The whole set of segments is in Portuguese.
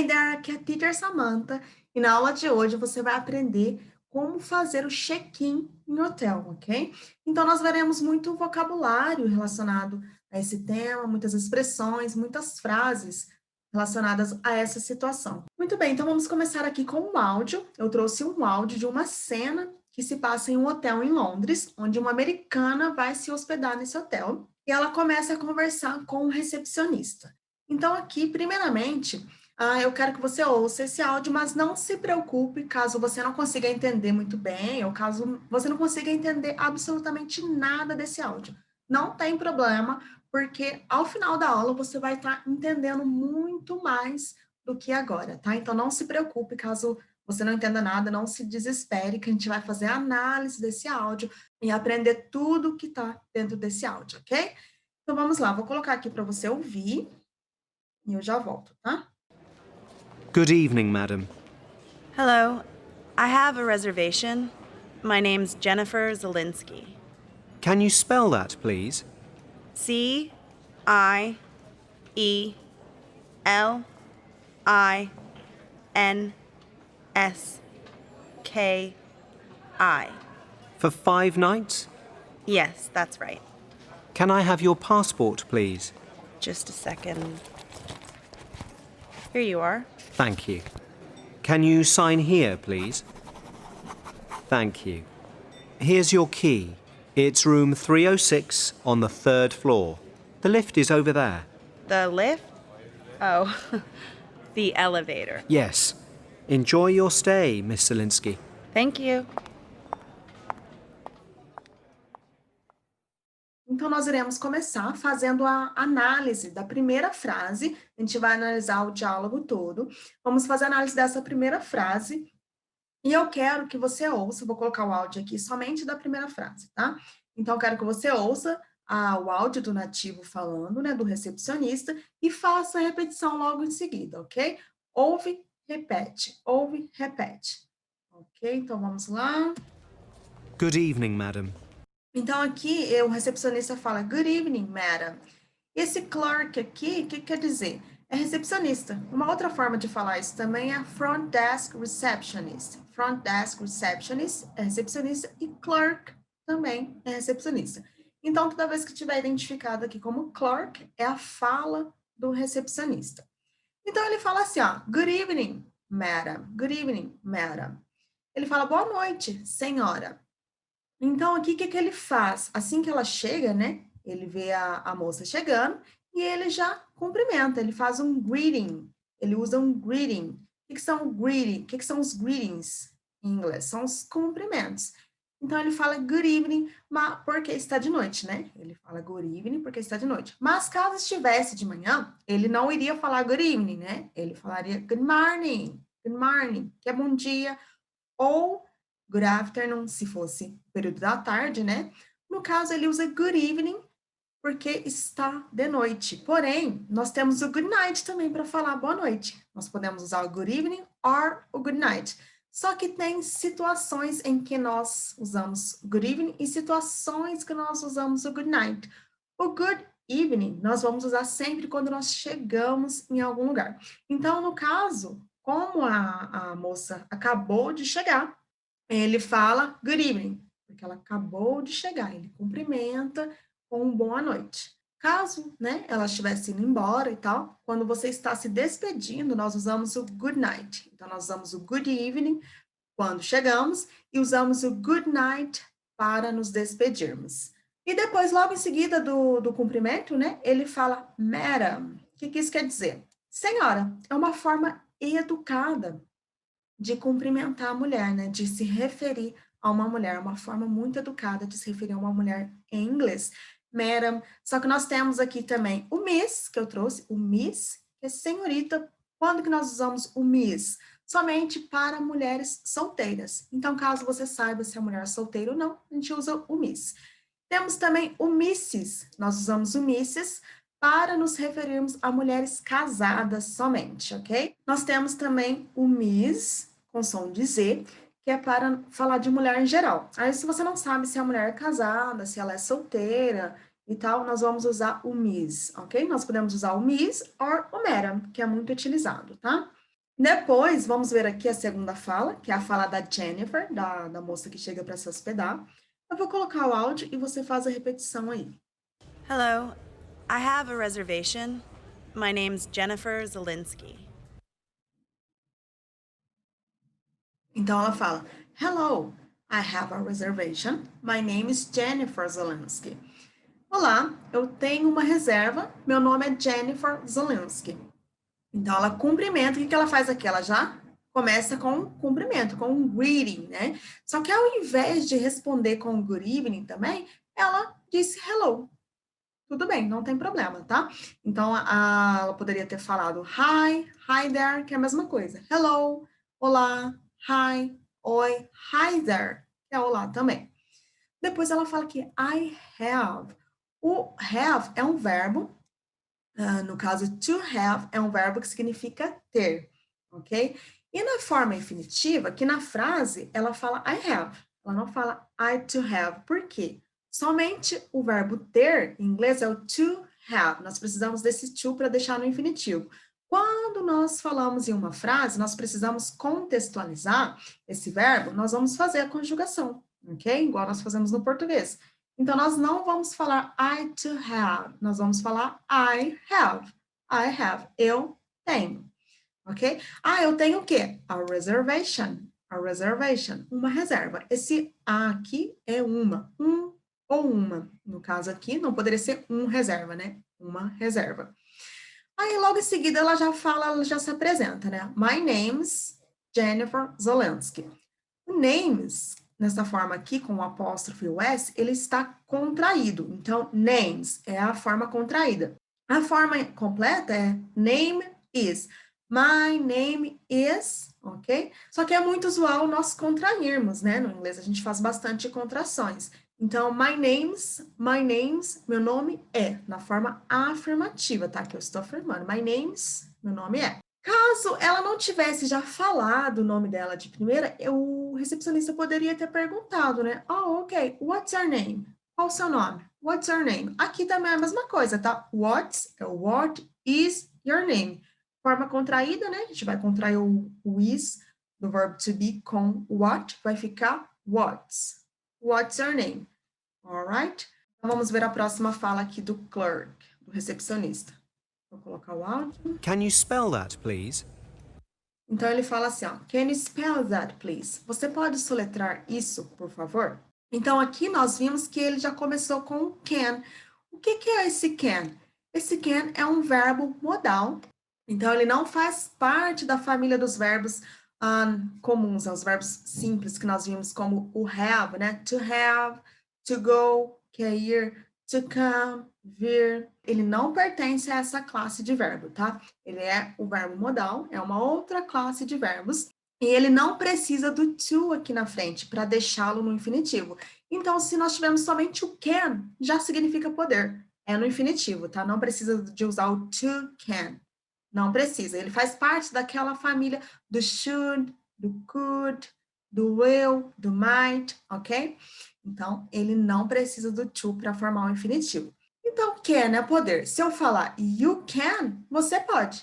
Hey there, aqui é a Teacher Samantha e na aula de hoje você vai aprender como fazer o check-in em hotel, ok? Então nós veremos muito vocabulário relacionado a esse tema, muitas expressões, muitas frases relacionadas a essa situação. Muito bem, então vamos começar aqui com um áudio. Eu trouxe um áudio de uma cena que se passa em um hotel em Londres, onde uma americana vai se hospedar nesse hotel e ela começa a conversar com o recepcionista. Então aqui, primeiramente, eu quero que você ouça esse áudio, mas não se preocupe caso você não consiga entender muito bem, ou caso você não consiga entender absolutamente nada desse áudio. Não tem problema, porque ao final da aula você vai estar entendendo muito mais do que agora, tá? Então não se preocupe caso você não entenda nada, não se desespere, que a gente vai fazer a análise desse áudio e aprender tudo que está dentro desse áudio, ok? Então vamos lá, vou colocar aqui para você ouvir e eu já volto, tá? Good evening, madam. Hello, I have a reservation. My name's Jennifer Zielinski. Can you spell that, please? Cielinski. For 5 nights? Yes, that's right. Can I have your passport, please? Just a second. Here you are. Thank you. Can you sign here, please? Thank you. Here's your key. It's room 306 on the 3rd floor. The lift is over there. The lift? Oh, the elevator. Yes. Enjoy your stay, Miss Zielinski. Thank you. Então, nós iremos começar fazendo a análise da primeira frase. A gente vai analisar o diálogo todo. Vamos fazer a análise dessa primeira frase. E eu quero que você ouça, vou colocar o áudio aqui somente da primeira frase, tá? Então, eu quero que você ouça o áudio do nativo falando, né, do recepcionista, e faça a repetição logo em seguida, ok? Ouve, repete. Ouve, repete. Ok? Então, vamos lá. Good evening, madam. Então, aqui, o recepcionista fala, Good evening, madam. Esse clerk aqui, o que quer dizer? É recepcionista. Uma outra forma de falar isso também é front desk receptionist. Front desk receptionist é recepcionista e clerk também é recepcionista. Então, toda vez que tiver identificado aqui como clerk, é a fala do recepcionista. Então, ele fala assim, ó, Good evening, madam. Good evening, madam. Ele fala, boa noite, senhora. Então, aqui, o que ele faz? Assim que ela chega, né? Ele vê a moça chegando e ele já cumprimenta, ele faz um greeting, ele usa um greeting. O que são greeting? O que são os greetings em inglês? São os cumprimentos. Então, ele fala good evening, porque está de noite, né? Ele fala good evening porque está de noite. Mas caso estivesse de manhã, ele não iria falar good evening, né? Ele falaria good morning, que é bom dia, ou good afternoon, se fosse período da tarde, né? No caso, ele usa good evening, porque está de noite. Porém, nós temos o good night também para falar boa noite. Nós podemos usar o good evening or o good night. Só que tem situações em que nós usamos good evening e situações que nós usamos o good night. O good evening nós vamos usar sempre quando nós chegamos em algum lugar. Então, no caso, como a moça acabou de chegar, ele fala good evening, porque ela acabou de chegar, ele cumprimenta com um boa noite. Caso, né, ela estivesse indo embora e tal, quando você está se despedindo, nós usamos o good night. Então, nós usamos o good evening quando chegamos e usamos o good night para nos despedirmos. E depois, logo em seguida do cumprimento, né, ele fala madam. O que isso quer dizer? Senhora, é uma forma educada de cumprimentar a mulher, né? De se referir a uma mulher, uma forma muito educada de se referir a uma mulher em inglês. Madam, só que nós temos aqui também o miss, que eu trouxe, o miss, que é senhorita. Quando que nós usamos o miss? Somente para mulheres solteiras. Então, caso você saiba se a mulher é solteira ou não, a gente usa o miss. Temos também o misses, nós usamos o misses para nos referirmos a mulheres casadas somente, ok? Nós temos também o miss, com som de Z, que é para falar de mulher em geral. Aí, se você não sabe se a mulher é casada, se ela é solteira e tal, nós vamos usar o miss, ok? Nós podemos usar o miss ou o madam, que é muito utilizado, tá? Depois, vamos ver aqui a segunda fala, que é a fala da Jennifer, da moça que chega para se hospedar. Eu vou colocar o áudio e você faz a repetição aí. Hello, I have a reservation. My name's Jennifer Zelinsky. Então ela fala: Hello, I have a reservation. My name is Jennifer Zelensky. Olá, eu tenho uma reserva. Meu nome é Jennifer Zelensky. Então ela cumprimenta. O que ela faz aqui? Ela já começa com um cumprimento, com um greeting, né? Só que ao invés de responder com good evening também, ela disse hello. Tudo bem, não tem problema, tá? Então ela poderia ter falado hi there, que é a mesma coisa. Hello, olá, hi, oi, hi there, que é olá também. Depois ela fala que I have. O have é um verbo, no caso to have é um verbo que significa ter, ok? E na forma infinitiva, aqui na frase, ela fala I have, ela não fala I to have. Por quê? Somente o verbo ter, em inglês, é o to have. Nós precisamos desse to para deixar no infinitivo. Quando nós falamos em uma frase, nós precisamos contextualizar esse verbo, nós vamos fazer a conjugação, ok? Igual nós fazemos no português. Então, nós não vamos falar I to have, nós vamos falar I have. I have, eu tenho, ok? Ah, eu tenho o quê? A reservation, uma reserva. Esse a aqui é um ou uma. No caso aqui, não poderia ser reserva, né? Uma reserva. Aí, logo em seguida, ela já fala, ela já se apresenta, né? My name's Jennifer Zelensky. O names, nessa forma aqui, com o apóstrofo e o S, ele está contraído. Então, names é a forma contraída. A forma completa é name is. My name is, ok? Só que é muito usual nós contrairmos, né? No inglês a gente faz bastante contrações. Então, my names, meu nome é, na forma afirmativa, tá? Que eu estou afirmando. My name's, meu nome é. Caso ela não tivesse já falado o nome dela de primeira, o recepcionista poderia ter perguntado, né? Oh, ok, what's your name? Qual o seu nome? What's your name? Aqui também é a mesma coisa, tá? What is your name? Forma contraída, né? A gente vai contrair o is do verbo to be com what, vai ficar what's. What's your name? Alright? Então vamos ver a próxima fala aqui do clerk, do recepcionista. Vou colocar o áudio. Can you spell that, please? Então ele fala assim, ó, Can you spell that, please? Você pode soletrar isso, por favor? Então aqui nós vimos que ele já começou com o can. O que é esse can? Esse can é um verbo modal. Então ele não faz parte da família dos verbos comuns, os verbos simples que nós vimos como o have, né? To have, to go, que é ir, to come, vir. Ele não pertence a essa classe de verbo, tá? Ele é o verbo modal, é uma outra classe de verbos, e ele não precisa do to aqui na frente para deixá-lo no infinitivo. Então, se nós tivermos somente o can, já significa poder. É no infinitivo, tá? Não precisa de usar o to can. Não precisa. Ele faz parte daquela família do should, do could, do will, do might, ok? Então, ele não precisa do to para formar o infinitivo. Então, can é poder. Se eu falar you can, você pode.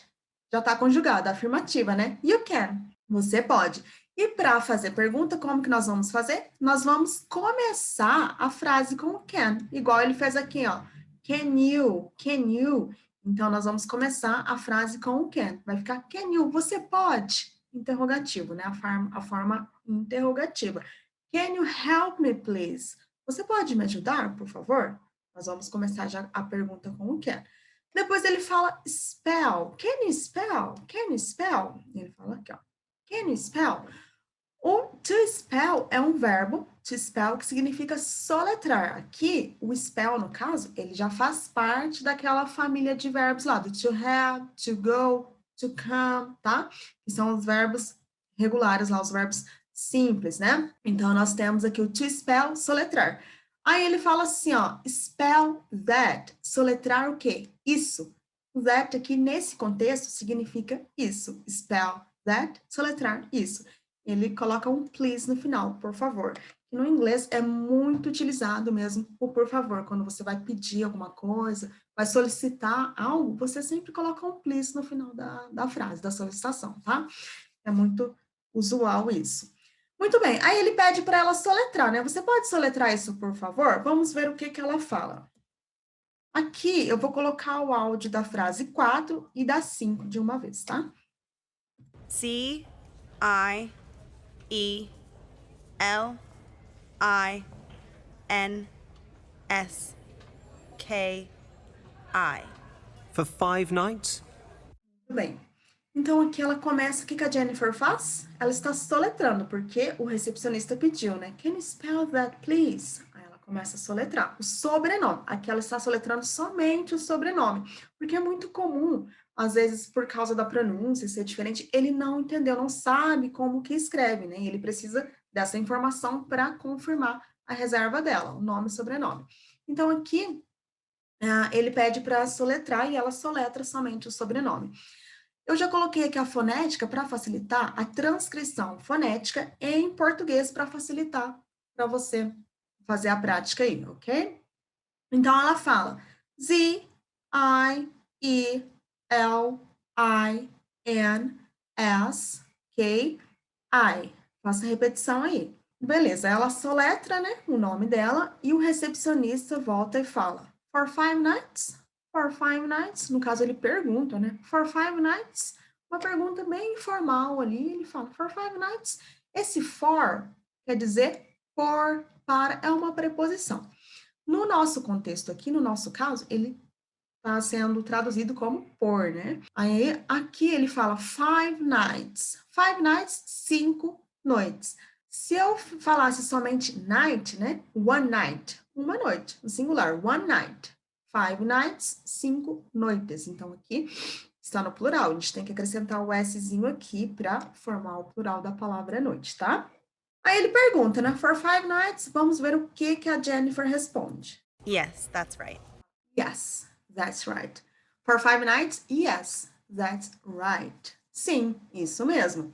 Já está conjugado, afirmativa, né? You can, você pode. E para fazer pergunta, como que nós vamos fazer? Nós vamos começar a frase com o can, igual ele fez aqui, ó. Can you, can you. Então, nós vamos começar a frase com o can. Vai ficar can you, você pode. Interrogativo, né? A forma interrogativa. Can you help me, please? Você pode me ajudar, por favor? Nós vamos começar já a pergunta com o can. Depois ele fala spell. Can you spell? Can you spell? Ele fala aqui, ó. Can you spell? O to spell é um verbo, to spell, que significa soletrar. Aqui, o spell, no caso, ele já faz parte daquela família de verbos lá, do to have, to go, to come, tá? Que são os verbos regulares lá, os verbos simples, né? Então, nós temos aqui o to spell, soletrar. Aí ele fala assim, ó, spell that, soletrar o quê? Isso. That aqui, nesse contexto, significa isso. Spell that, soletrar isso. Ele coloca um please no final, por favor. E no inglês é muito utilizado mesmo o por favor, quando você vai pedir alguma coisa, vai solicitar algo, você sempre coloca um please no final da frase, da solicitação, tá? É muito usual isso. Muito bem, aí ele pede para ela soletrar, né? Você pode soletrar isso, por favor? Vamos ver o que que ela fala. Aqui eu vou colocar o áudio da frase 4 e da 5 de uma vez, tá? C I E L I N S K I. For 5 nights? Muito bem. Então, aqui ela começa, o que que a Jennifer faz? Ela está soletrando, porque o recepcionista pediu, né? Can you spell that, please? Aí ela começa a soletrar o sobrenome. Aqui ela está soletrando somente o sobrenome, porque é muito comum, às vezes, por causa da pronúncia ser diferente, ele não entendeu, não sabe como que escreve, né? E ele precisa dessa informação para confirmar a reserva dela, o nome e sobrenome. Então, aqui, ele pede para soletrar e ela soletra somente o sobrenome. Eu já coloquei aqui a fonética para facilitar a transcrição fonética em português para facilitar para você fazer a prática aí, ok? Então ela fala Z, I, E, L, I, N, S, K, I. Faça a repetição aí. Beleza, ela soletra, né, o nome dela e o recepcionista volta e fala For 5 nights? For 5 nights? No caso, ele pergunta, né? For 5 nights? Uma pergunta bem informal ali, ele fala For 5 nights? Esse for quer dizer por, para, é uma preposição. No nosso contexto aqui, no nosso caso, ele está sendo traduzido como por, né? Aí, aqui ele fala 5 nights. 5 nights, 5 noites. Se eu falasse somente night, né? One night, uma noite, no singular, one night. 5 nights, 5 noites. Então, aqui está no plural. A gente tem que acrescentar o Szinho aqui para formar o plural da palavra noite, tá? Aí ele pergunta, né? For 5 nights, vamos ver o que que a Jennifer responde. Yes, that's right. Yes, that's right. For 5 nights? Yes, that's right. Sim, isso mesmo.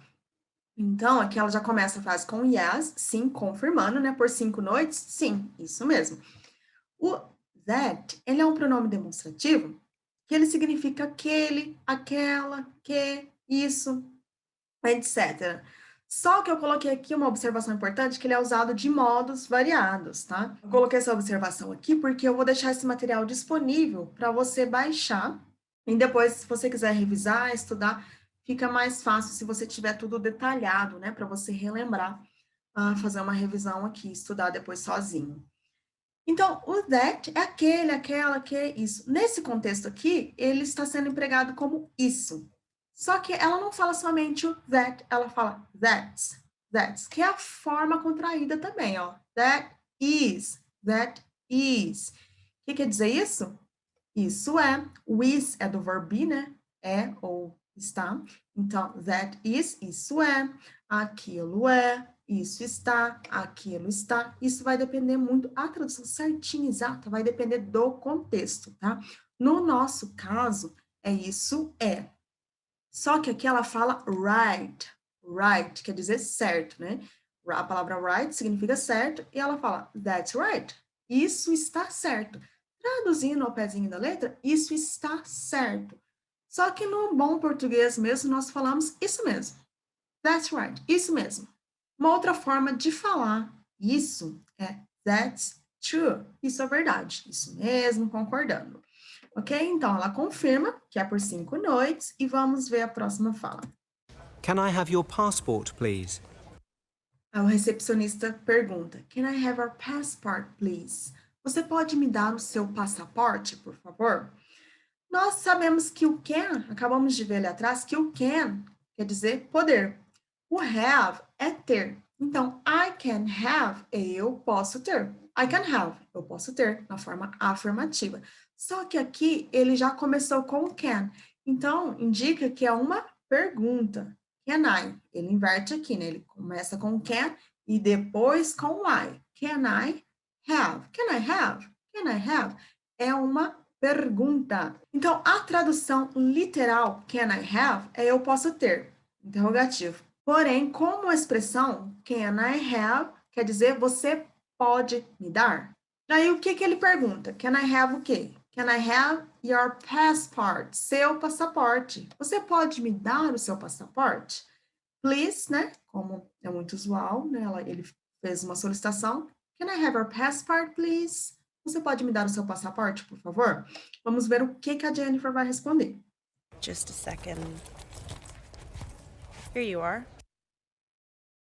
Então, aqui ela já começa a frase com yes, sim, confirmando, né? Por 5 noites? Sim, isso mesmo. O that, ele é um pronome demonstrativo que ele significa aquele, aquela, que, isso, etc. Só que eu coloquei aqui uma observação importante, que ele é usado de modos variados, tá? Eu coloquei essa observação aqui porque eu vou deixar esse material disponível para você baixar e depois, se você quiser revisar, estudar, fica mais fácil se você tiver tudo detalhado, né? Para você relembrar, fazer uma revisão aqui, estudar depois sozinho. Então, o that é aquele, aquela, que, isso. Nesse contexto aqui, ele está sendo empregado como isso. Só que ela não fala somente o that, ela fala that's, que é a forma contraída também, ó. That is. O que quer dizer isso? Isso é. O is é do verbo be, né? É ou está. Então, that is, isso é. Aquilo é. Isso está, aquilo está. Isso vai depender muito, a tradução certinha, exata, vai depender do contexto, tá? No nosso caso, é isso é. Só que aqui ela fala right. Right quer dizer certo, né? A palavra right significa certo e ela fala that's right. Isso está certo. Traduzindo ao pezinho da letra, isso está certo. Só que no bom português mesmo, nós falamos isso mesmo. That's right, isso mesmo. Uma outra forma de falar isso é that's true. Isso é verdade. Isso mesmo, concordando. Ok? Então, ela confirma que é por 5 noites e vamos ver a próxima fala. Can I have your passport, please? O recepcionista pergunta, Can I have your passport, please? Você pode me dar o seu passaporte, por favor? Nós sabemos que o can, acabamos de ver ali atrás, que o can quer dizer poder. O have é ter. Então, I can have, eu posso ter. I can have, eu posso ter, na forma afirmativa. Só que aqui ele já começou com can. Então, indica que é uma pergunta. Can I? Ele inverte aqui, né? Ele começa com can e depois com I. Can I have? Can I have? Can I have? É uma pergunta. Então, a tradução literal, can I have, é eu posso ter. Interrogativo. Porém, como a expressão can I have quer dizer você pode me dar? Aí o que que ele pergunta? Can I have o quê? Can I have your passport, seu passaporte. Você pode me dar o seu passaporte? Please, né? Como é muito usual, né? Ele fez uma solicitação. Can I have your passport, please? Você pode me dar o seu passaporte, por favor? Vamos ver o que a Jennifer vai responder. Just a second. Here you are.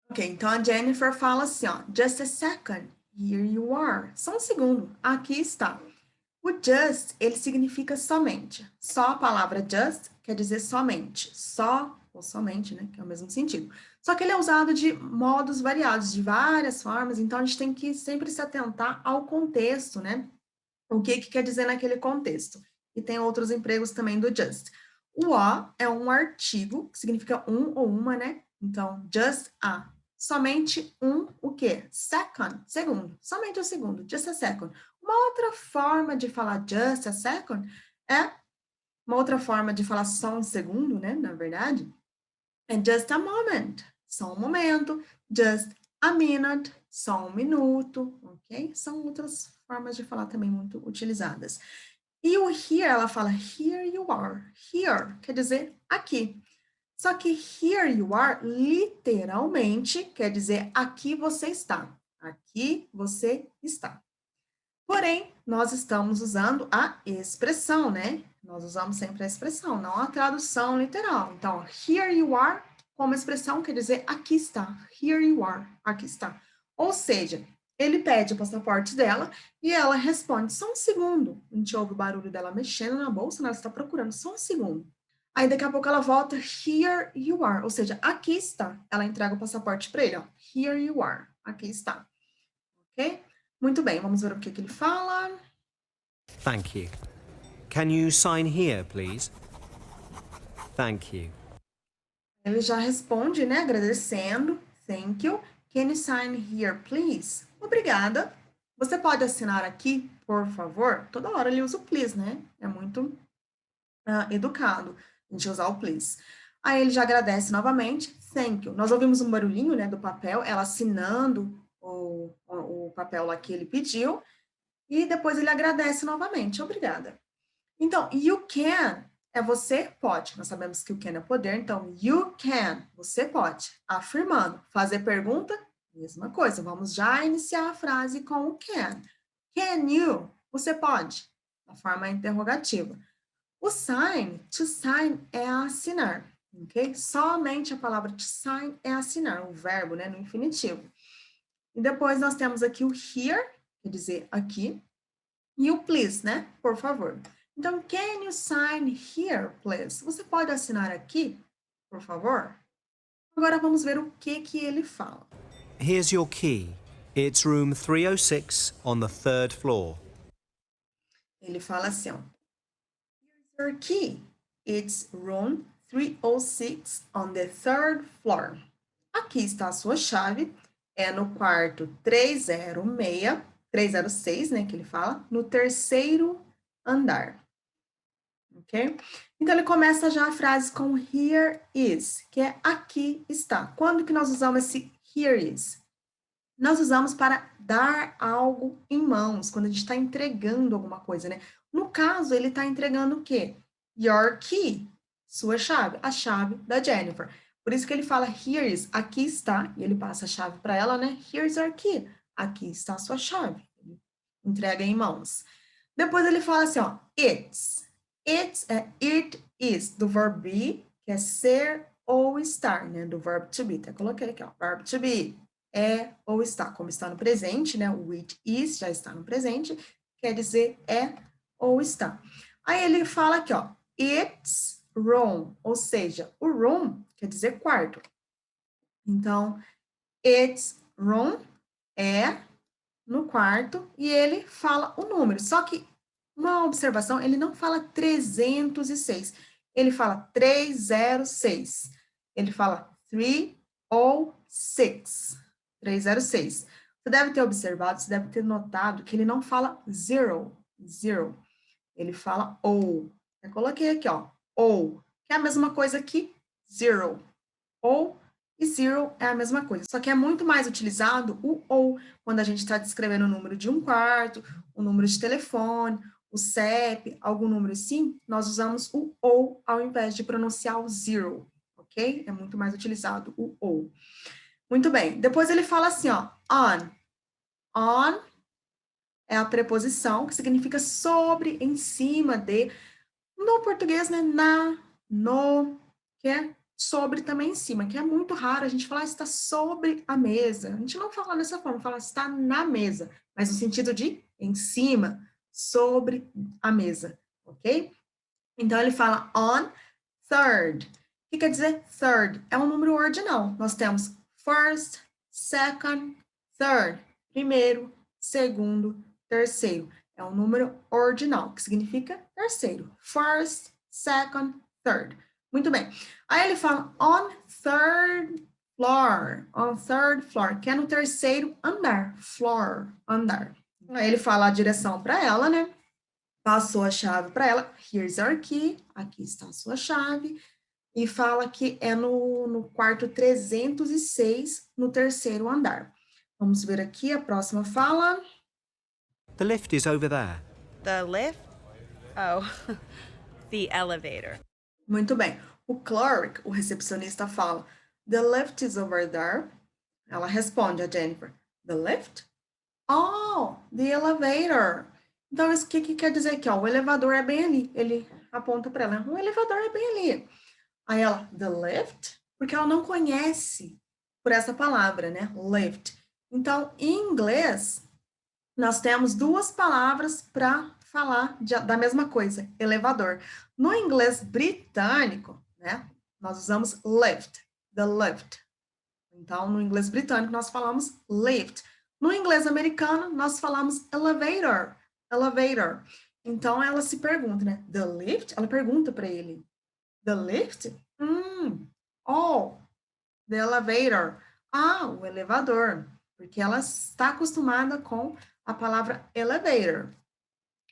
Ok, então a Jennifer fala assim, ó. Just a second. Here you are. Só um segundo. Aqui está. O just, ele significa somente. Só a palavra just quer dizer somente. Só ou somente, né? Que é o mesmo sentido. Só que ele é usado de modos variados, de várias formas. Então, a gente tem que sempre se atentar ao contexto, né? O que quer dizer naquele contexto. E tem outros empregos também do just. O a é um artigo, que significa um ou uma, né? Então, just a. Somente um, o quê? Second, segundo. Somente o segundo, just a second. Uma outra forma de falar just a second é uma outra forma de falar só um segundo, né? Na verdade, é just a moment, só um momento. Just a minute, só um minuto, ok? São outras formas de falar também muito utilizadas. E o here, ela fala here you are. Here quer dizer aqui. Só que here you are, literalmente, quer dizer aqui você está. Aqui você está. Porém, nós estamos usando a expressão, né? Nós usamos sempre a expressão, não a tradução literal. Então, here you are, como expressão, quer dizer aqui está. Here you are, aqui está. Ou seja, ele pede o passaporte dela e ela responde, só um segundo. A gente ouve o barulho dela mexendo na bolsa, né? Ela está procurando, só um segundo. Aí, daqui a pouco, ela volta, here you are, ou seja, aqui está. Ela entrega o passaporte para ele, ó. Here you are, aqui está. Ok? Muito bem, vamos ver o que ele fala. Thank you. Can you sign here, please? Thank you. Ele já responde, né, agradecendo. Thank you. Can you sign here, please? Obrigada. Você pode assinar aqui, por favor? Toda hora ele usa o please, né? É muito educado a gente usar o please. Aí ele já agradece novamente. Thank you. Nós ouvimos um barulhinho, né, do papel, ela assinando o papel lá que ele pediu. E depois ele agradece novamente. Obrigada. Então, you can é você pode. Nós sabemos que o can é poder, então you can, você pode. Afirmando. Fazer pergunta, mesma coisa. Vamos já iniciar a frase com o can. Can you? Você pode. Na forma interrogativa. O sign, to sign, é assinar. Ok? Somente a palavra to sign é assinar, o verbo, né, no infinitivo. E depois nós temos aqui o here, quer dizer aqui, e o please, né? Por favor. Então, can you sign here, please? Você pode assinar aqui, por favor? Agora vamos ver o que ele fala. Here's your key. It's room 306 on the third floor. Ele fala assim, ó. Here's your key. It's room 306 on the third floor. Aqui está a sua chave. É no quarto 306, né, que ele fala, no terceiro andar. Ok? Então, ele começa já a frase com here is, que é aqui está. Quando que nós usamos esse here is? Nós usamos para dar algo em mãos, quando a gente está entregando alguma coisa, né? No caso, ele está entregando o quê? Your key, sua chave, a chave da Jennifer. Por isso que ele fala here is, aqui está, e ele passa a chave para ela, né? Here's your key, aqui está a sua chave. Ele entrega em mãos. Depois ele fala assim, ó, it's. It's é it is, do verbo be, que é ser ou estar, né? Do verbo to be. Até coloquei aqui, ó, verbo to be. É ou está, como está no presente, né? O it is já está no presente, quer dizer é ou está. Aí ele fala aqui, ó, it's room, ou seja, o room quer dizer quarto. Então, it's room é no quarto e ele fala o número. Só que uma observação, ele não fala 306, ele fala 306. Ele fala 306. 306. Você deve ter observado, você deve ter notado que ele não fala zero. Ele fala ou. Eu coloquei aqui, ó, ou, que é a mesma coisa que zero. Ou e zero é a mesma coisa. Só que é muito mais utilizado o ou quando a gente está descrevendo o número de um quarto, o número de telefone, o CEP, algum número assim, nós usamos o ou ao invés de pronunciar o zero, ok? É muito mais utilizado o ou. Muito bem. Depois ele fala assim, ó, on. On é a preposição que significa sobre, em cima de. No português, né? Na, no, que é sobre também em cima, que é muito raro a gente falar está sobre a mesa. A gente não fala dessa forma, fala está na mesa, mas no sentido de em cima, sobre a mesa, ok? Então ele fala on third. O que quer dizer third? É um número ordinal. Nós temos first, second, third. Primeiro, segundo, terceiro. É um número ordinal, que significa terceiro. First, second, third. Muito bem. Aí ele fala on third floor. On third floor, que é no terceiro andar. Floor, andar. Aí ele fala a direção para ela, né? Passou a chave para ela. Here's your key. Aqui está a sua chave. E fala que é no quarto 306, no terceiro andar. Vamos ver aqui a próxima fala. The lift is over there. The lift? Oh, the elevator. Muito bem. O clerk, o recepcionista, fala: The lift is over there. Ela responde a Jennifer: The lift? Oh, the elevator. Então, isso que quer dizer aqui? Ó, o elevador é bem ali. Ele aponta para ela: O elevador é bem ali. Aí ela: The lift? Porque ela não conhece por essa palavra, né? Lift. Então, em inglês, nós temos duas palavras para falar da mesma coisa, elevador. No inglês britânico, né, nós usamos lift, the lift. Então, no inglês britânico, nós falamos lift. No inglês americano, nós falamos elevator, elevator. Então, ela se pergunta, né, the lift? Ela pergunta para ele, the lift? Oh, the elevator. Ah, o elevador. Porque ela está acostumada com a palavra elevator,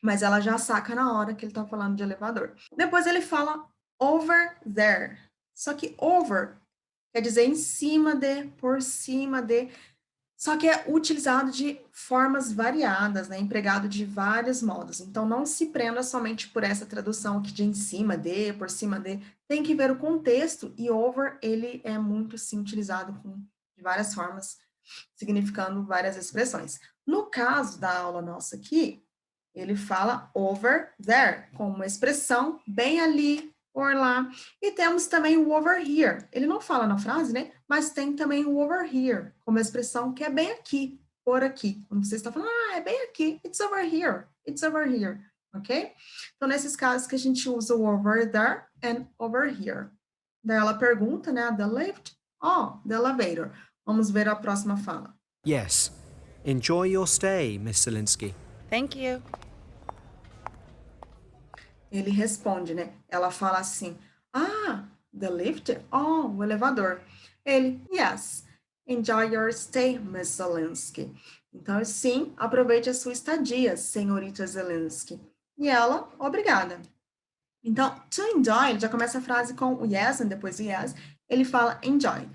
mas ela já saca na hora que ele está falando de elevador. Depois ele fala over there. Só que over quer dizer em cima de, por cima de. Só que é utilizado de formas variadas, né? Empregado de vários modos. Então, não se prenda somente por essa tradução aqui de em cima de, por cima de. Tem que ver o contexto. E over, ele é muito, sim, utilizado de várias formas, significando várias expressões. No caso da aula nossa aqui, ele fala over there, como uma expressão bem ali, por lá. E temos também o over here. Ele não fala na frase, né? Mas tem também o over here, como expressão que é bem aqui, por aqui. Quando você está falando, é bem aqui, it's over here, ok? Então, nesses casos que a gente usa o over there and over here. Daí ela pergunta, né? The lift? Oh, the elevator. Vamos ver a próxima fala. Yes. Enjoy your stay, Miss Zelinsky. Thank you. Ele responde, né? Ela fala assim, the lift? Oh, o elevador. Ele, yes. Enjoy your stay, Miss Zelinsky. Então, sim, aproveite a sua estadia, senhorita Zelinsky. E ela, obrigada. Então, to enjoy, ele já começa a frase com o yes, e depois o yes, ele fala enjoy.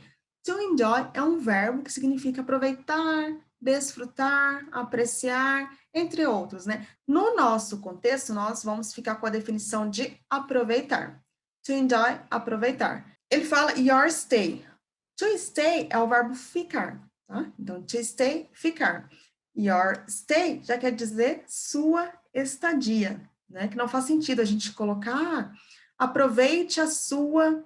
To enjoy é um verbo que significa aproveitar, desfrutar, apreciar, entre outros, né? No nosso contexto, nós vamos ficar com a definição de aproveitar. To enjoy, aproveitar. Ele fala your stay. To stay é o verbo ficar, tá? Então, to stay, ficar. Your stay já quer dizer sua estadia, né? Que não faz sentido a gente colocar, aproveite a sua.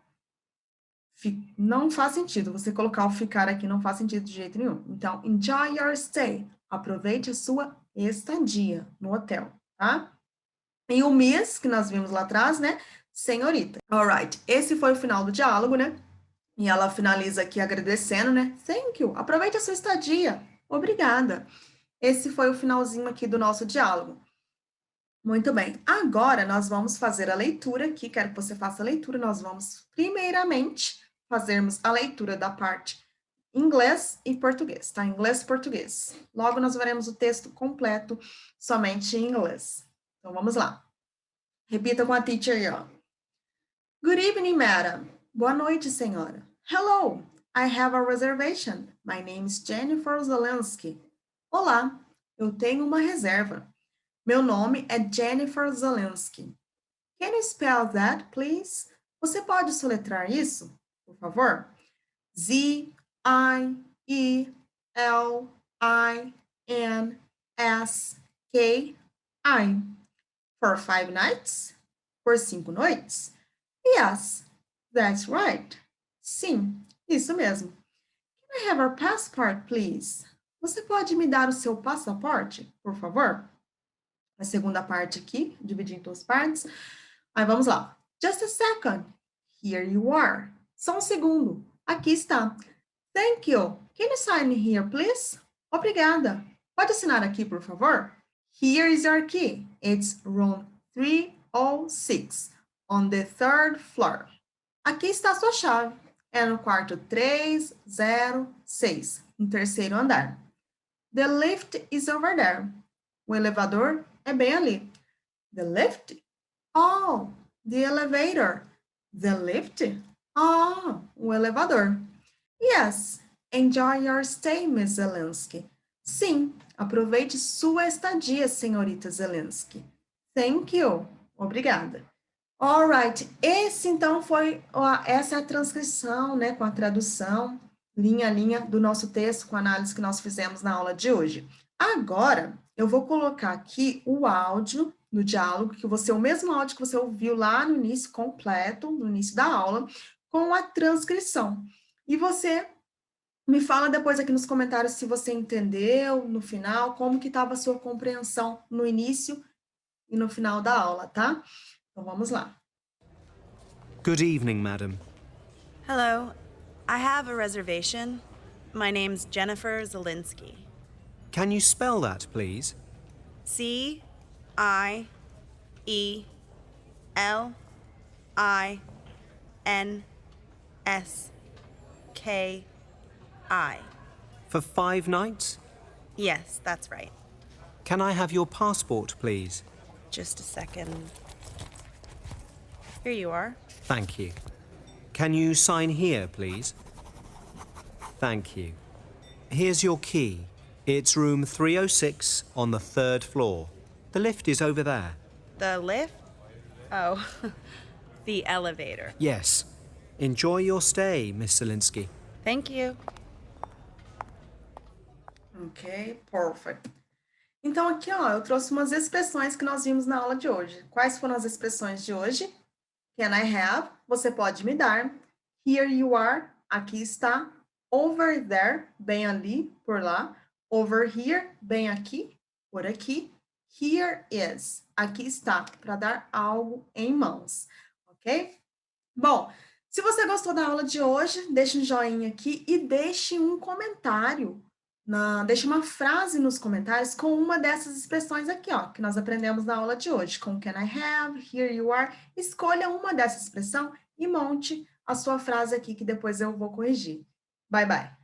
Não faz sentido você colocar o ficar aqui, não faz sentido de jeito nenhum. Então, enjoy your stay. Aproveite a sua estadia no hotel, tá? E o miss, que nós vimos lá atrás, né? Senhorita. Alright, esse foi o final do diálogo, né? E ela finaliza aqui agradecendo, né? Thank you. Aproveite a sua estadia. Obrigada. Esse foi o finalzinho aqui do nosso diálogo. Muito bem. Agora nós vamos fazer a leitura aqui. Quero que você faça a leitura. Nós vamos, primeiramente, fazermos a leitura da parte inglês e português, tá? Inglês e português. Logo nós veremos o texto completo somente em inglês. Então vamos lá. Repita com a teacher aí, ó. Good evening, madam. Boa noite, senhora. Hello, I have a reservation. My name is Jennifer Zelensky. Olá, eu tenho uma reserva. Meu nome é Jennifer Zelensky. Can you spell that, please? Você pode soletrar isso, por favor? Z-I-E-L-I-N-S-K-I. For 5 nights? Por 5 noites? Yes, that's right. Sim, isso mesmo. Can I have your passport, please? Você pode me dar o seu passaporte, por favor? A segunda parte aqui, dividir em duas partes. Aí vamos lá. Just a second. Here you are. Só um segundo. Aqui está. Thank you. Can you sign here, please? Obrigada. Pode assinar aqui, por favor? Here is your key. It's room 306 on the third floor. Aqui está a sua chave. É no quarto 306, no terceiro andar. The lift is over there. O elevador é bem ali. The lift? Oh, the elevator. The lift? Oh, o elevador. Yes, enjoy your stay, Miss Zelensky. Sim, aproveite sua estadia, senhorita Zelensky. Thank you. Obrigada. Alright, esse então essa é a transcrição, né, com a tradução, linha a linha do nosso texto, com a análise que nós fizemos na aula de hoje. Agora, eu vou colocar aqui o áudio no diálogo, o mesmo áudio que você ouviu lá no início, completo, no início da aula, com a transcrição. E você me fala depois aqui nos comentários se você entendeu no final, como que estava a sua compreensão no início e no final da aula, tá? Então, vamos lá. Good evening, madam. Hello, I have a reservation. My name's Jennifer Zelinsky. Can you spell that, please? C-I-E-L-I-N-S-K-I. For 5 nights? Yes, that's right. Can I have your passport, please? Just a second. Here you are. Thank you. Can you sign here, please? Thank you. Here's your key. It's room 306 on the 3rd floor. The lift is over there. The lift? Oh, the elevator. Yes. Enjoy your stay, Miss Zelinsky. Thank you. Ok, perfect. Então, aqui, ó, eu trouxe umas expressões que nós vimos na aula de hoje. Quais foram as expressões de hoje? Can I have? Você pode me dar. Here you are. Aqui está. Over there, bem ali, por lá. Over here, bem aqui, por aqui. Here is. Aqui está, para dar algo em mãos. Ok? Bom, se você gostou da aula de hoje, deixe um joinha aqui e deixe um comentário. Deixe uma frase nos comentários com uma dessas expressões aqui, ó, que nós aprendemos na aula de hoje, com can I have, here you are. Escolha uma dessa expressão e monte a sua frase aqui, que depois eu vou corrigir. Bye, bye.